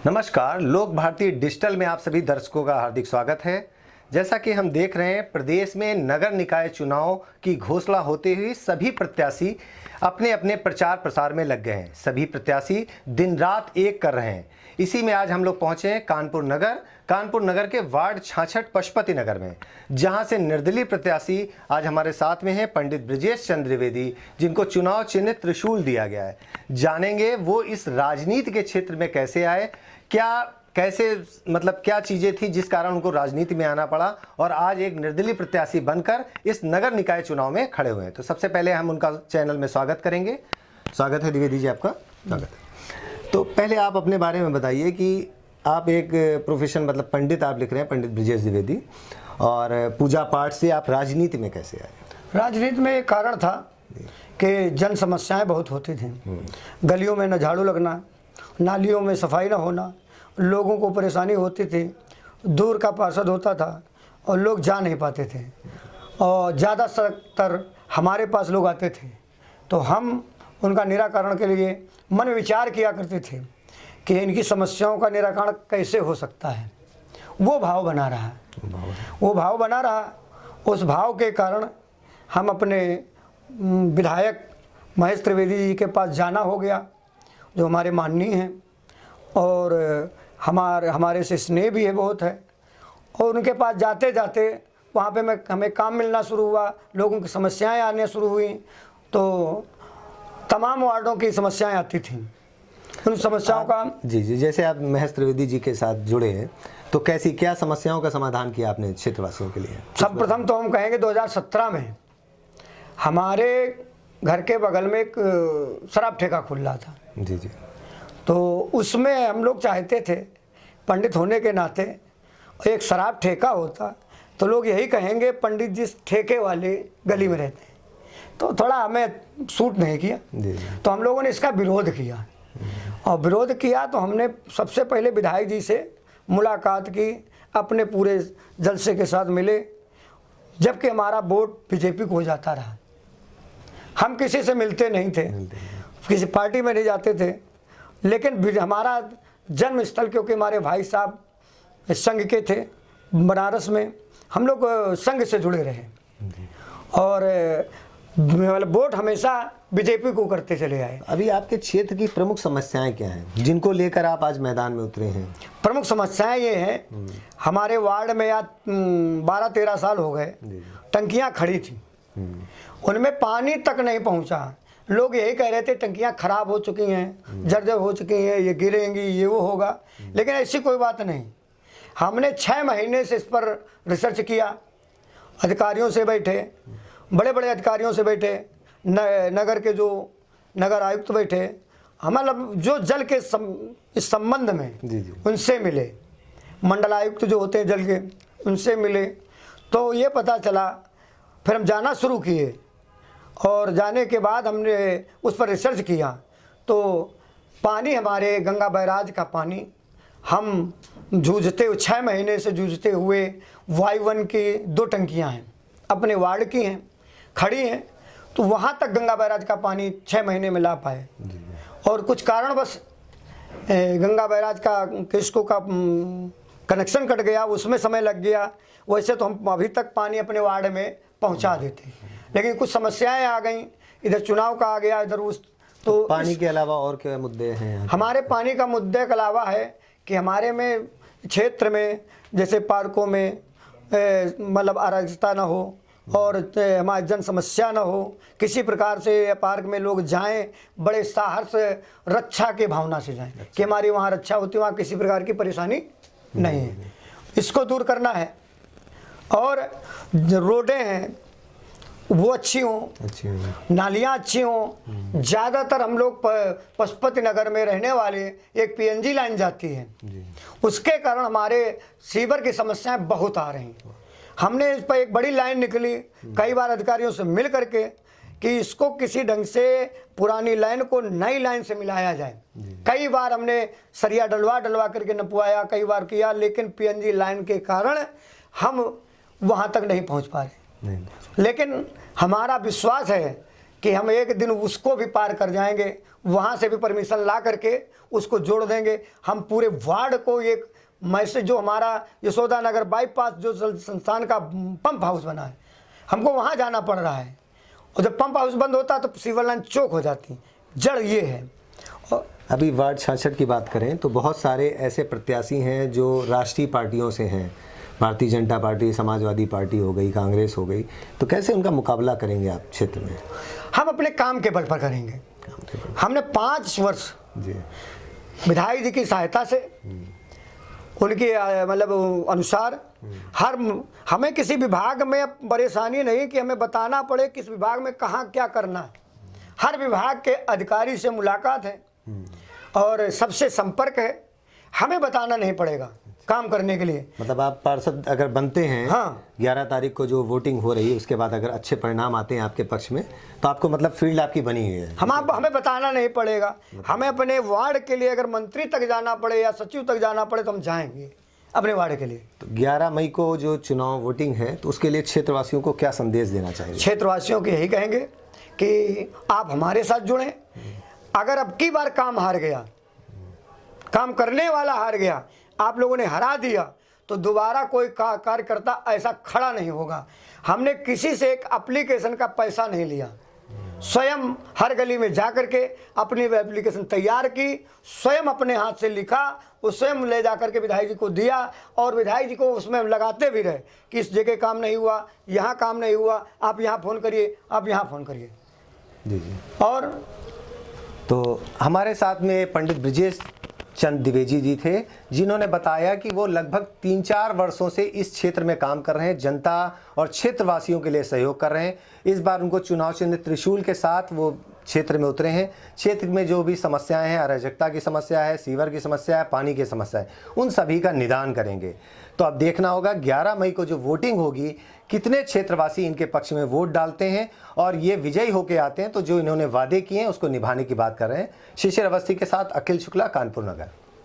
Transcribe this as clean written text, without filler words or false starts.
नमस्कार, लोक भारती डिजिटल में आप सभी दर्शकों का हार्दिक स्वागत है। जैसा कि हम देख रहे हैं, प्रदेश में नगर निकाय चुनाव की घोषणा होते हुए सभी प्रत्याशी अपने अपने प्रचार प्रसार में लग गए हैं। सभी प्रत्याशी दिन रात एक कर रहे हैं। इसी में आज हम लोग पहुंचे हैं कानपुर नगर के वार्ड 66 पशुपति नगर में, जहां से निर्दलीय प्रत्याशी आज हमारे साथ में हैं पंडित ब्रजेश चंद्र द्विवेदी, जिनको चुनाव चिन्ह त्रिशूल दिया गया है। जानेंगे वो इस राजनीति के क्षेत्र में कैसे आए, क्या चीजें थी जिस कारण उनको राजनीति में आना पड़ा और आज एक निर्दलीय प्रत्याशी बनकर इस नगर निकाय चुनाव में खड़े हुए हैं। तो सबसे पहले हम उनका चैनल में स्वागत करेंगे। स्वागत है द्विवेदी जी, आपका स्वागत है। तो पहले आप अपने बारे में बताइए कि आप एक प्रोफेशन मतलब पंडित आप लिख रहे हैं, पंडित ब्रजेश द्विवेदी, और पूजा पाठ से आप राजनीति में कैसे आए? राजनीति में एक कारण था कि जन समस्याएं बहुत होती थी। गलियों में न झाड़ू लगना, नालियों में सफाई न होना, लोगों को परेशानी होती थी। दूर का पार्षद होता था और लोग जा नहीं पाते थे और ज़्यादातर हमारे पास लोग आते थे, तो हम उनका निराकरण के लिए मन में विचार किया करते थे कि इनकी समस्याओं का निराकरण कैसे हो सकता है। वो भाव बना रहा। उस भाव के कारण हम अपने विधायक महेश त्रिवेदी जी के पास जाना हो गया, जो हमारे माननीय हैं और हमारे से स्नेह भी है बहुत है। और उनके पास जाते जाते वहाँ पे हमें काम मिलना शुरू हुआ, लोगों की समस्याएं आने शुरू हुई, तो तमाम वार्डों की समस्याएं आती थीं। उन समस्याओं का जी, जैसे आप महेश त्रिवेदी जी के साथ जुड़े हैं, तो क्या समस्याओं का समाधान किया आपने क्षेत्रवासियों के लिए? सब प्रथम तो हम कहेंगे 2017 में हमारे घर के बगल में एक शराब ठेका खुल रहा था। जी, तो उसमें हम लोग चाहते थे, पंडित होने के नाते एक शराब ठेका होता तो लोग यही कहेंगे पंडित जी ठेके वाले गली में रहते हैं, तो थोड़ा हमें सूट नहीं किया। तो हम लोगों ने इसका विरोध किया और विरोध किया तो हमने सबसे पहले विधायक जी से मुलाकात की, अपने पूरे जलसे के साथ मिले, जबकि हमारा वोट बीजेपी को हो जाता रहा। हम किसी से मिलते नहीं थे, किसी पार्टी में नहीं जाते थे, लेकिन हमारा जन्म स्थल, क्योंकि हमारे भाई साहब संघ के थे बनारस में, हम लोग संघ से जुड़े रहे और वोट हमेशा बीजेपी को करते चले आए। अभी आपके क्षेत्र की प्रमुख समस्याएं क्या हैं जिनको लेकर आप आज मैदान में उतरे हैं? प्रमुख समस्याएं ये हैं, हमारे वार्ड में आज 12-13 साल हो गए टंकियां खड़ी थी, उनमें पानी तक नहीं पहुंचा। लोग यही कह रहे थे टंकियां खराब हो चुकी हैं, जर्जर हो चुकी हैं, ये गिरेंगी, ये वो होगा, लेकिन ऐसी कोई बात नहीं। हमने 6 महीने से इस पर रिसर्च किया, अधिकारियों से बैठे, बड़े बड़े अधिकारियों से बैठे, नगर के जो नगर आयुक्त बैठे, मतलब जो जल के इस संबंध में उनसे मिले, मंडल आयुक्त जो होते हैं जल के, उनसे मिले, तो ये पता चला। फिर हम जाना शुरू किए और जाने के बाद हमने उस पर रिसर्च किया, तो पानी हमारे गंगा बैराज का पानी हम 6 महीने से जूझते हुए Y1 की 2 टंकियां हैं, अपने वार्ड की हैं, खड़ी हैं, तो वहाँ तक गंगा बैराज का पानी 6 महीने में ला पाए। और कुछ कारण बस गंगा बैराज का किसको का कनेक्शन कट गया, उसमें समय लग गया। वैसे तो हम अभी तक पानी अपने वार्ड में पहुँचा देते, लेकिन कुछ समस्याएं आ गई, इधर चुनाव का आ गया, इधर उस, तो पानी के अलावा और क्या मुद्दे हैं? हमारे पानी का मुद्दे के अलावा है कि हमारे में क्षेत्र में जैसे पार्कों में मतलब अराजकता ना हो और हमारी जन समस्या ना हो, किसी प्रकार से पार्क में लोग जाएं बड़े साहस रक्षा के भावना से जाएं कि हमारी वहाँ रक्षा होती है, वहाँ किसी प्रकार की परेशानी नहीं है। इसको दूर करना है और रोडें हैं वो अच्छी हों, नालियाँ अच्छी हों। ज़्यादातर हम लोग पशुपति नगर में रहने वाले एक PNG लाइन जाती है, उसके कारण हमारे सीवर की समस्याएं बहुत आ रही हैं। हमने इस पर एक बड़ी लाइन निकली, कई बार अधिकारियों से मिल करके कि इसको किसी ढंग से पुरानी लाइन को नई लाइन से मिलाया जाए। कई बार हमने सरिया डलवा करके नपवाया, कई बार किया, लेकिन PNG लाइन के कारण हम वहाँ तक नहीं पहुँच पा रहे। लेकिन हमारा विश्वास है कि हम एक दिन उसको भी पार कर जाएंगे, वहाँ से भी परमिशन ला करके उसको जोड़ देंगे। हम पूरे वार्ड को एक मैसेज, जो हमारा यशोदा नगर बाईपास जो जल संस्थान का पंप हाउस बना है, हमको वहाँ जाना पड़ रहा है, और जब पंप हाउस बंद होता तो सिविल लाइन चौक हो जाती। जड़ ये है। और अभी वार्ड 66 की बात करें तो बहुत सारे ऐसे प्रत्याशी हैं जो राष्ट्रीय पार्टियों से हैं, भारतीय जनता पार्टी, समाजवादी पार्टी हो गई, कांग्रेस हो गई, तो कैसे उनका मुकाबला करेंगे आप क्षेत्र में? हम अपने काम के बल पर करेंगे। हमने 5 वर्ष जी विधायक जी की सहायता से, उनके मतलब अनुसार, हमें किसी विभाग में परेशानी नहीं कि हमें बताना पड़े किस विभाग में कहाँ क्या करना है। हर विभाग के अधिकारी से मुलाकात है और सबसे संपर्क है, हमें बताना नहीं पड़ेगा काम करने के लिए। मतलब आप पार्षद अगर बनते हैं, हाँ, 11 तारीख को जो वोटिंग हो रही है उसके बाद अगर अच्छे परिणाम आते हैं आपके पक्ष में, तो आपको मतलब फील्ड आपकी बनी हुई है। हमें बताना नहीं पड़ेगा। हमें अपने वार्ड के लिए अगर मंत्री तक जाना पड़े या सचिव तक जाना पड़े तो हम जाएंगे अपने वार्ड के लिए। तो 11 मई को जो चुनाव वोटिंग है, तो उसके लिए क्षेत्रवासियों को क्या संदेश देना चाहिए? क्षेत्रवासियों को यही कहेंगे कि आप हमारे साथ जुड़ें। अगर अब की बार काम हार गया, काम करने वाला हार गया, आप लोगों ने हरा दिया, तो दोबारा कोई कार्यकर्ता ऐसा खड़ा नहीं होगा। हमने किसी से एक एप्लीकेशन का पैसा नहीं लिया, स्वयं हर गली में जा कर के अपनी एप्लीकेशन तैयार की, स्वयं अपने हाथ से लिखा, वो स्वयं ले जा कर के विधायक जी को दिया, और विधायक जी को उसमें लगाते भी रहे कि इस जगह काम नहीं हुआ, यहाँ काम नहीं हुआ, आप यहाँ फ़ोन करिए, आप यहाँ फ़ोन करिए। जी जी। और तो हमारे साथ में पंडित ब्रिजेश चंद द्विवेदी जी थे, जिन्होंने बताया कि वो लगभग 3-4 वर्षों से इस क्षेत्र में काम कर रहे हैं, जनता और क्षेत्रवासियों के लिए सहयोग कर रहे हैं। इस बार उनको चुनाव चिन्ह त्रिशूल के साथ वो क्षेत्र में उतरे हैं। क्षेत्र में जो भी समस्याएं हैं, अराजकता की समस्या है, सीवर की समस्या है, पानी की समस्या है, उन सभी का निदान करेंगे। तो अब देखना होगा 11 मई को जो वोटिंग होगी, कितने क्षेत्रवासी इनके पक्ष में वोट डालते हैं और ये विजयी होके आते हैं, तो जो इन्होंने वादे किए हैं उसको निभाने की बात कर रहे हैं। शिशिर अवस्थी के साथ अखिल शुक्ला, कानपुर नगर।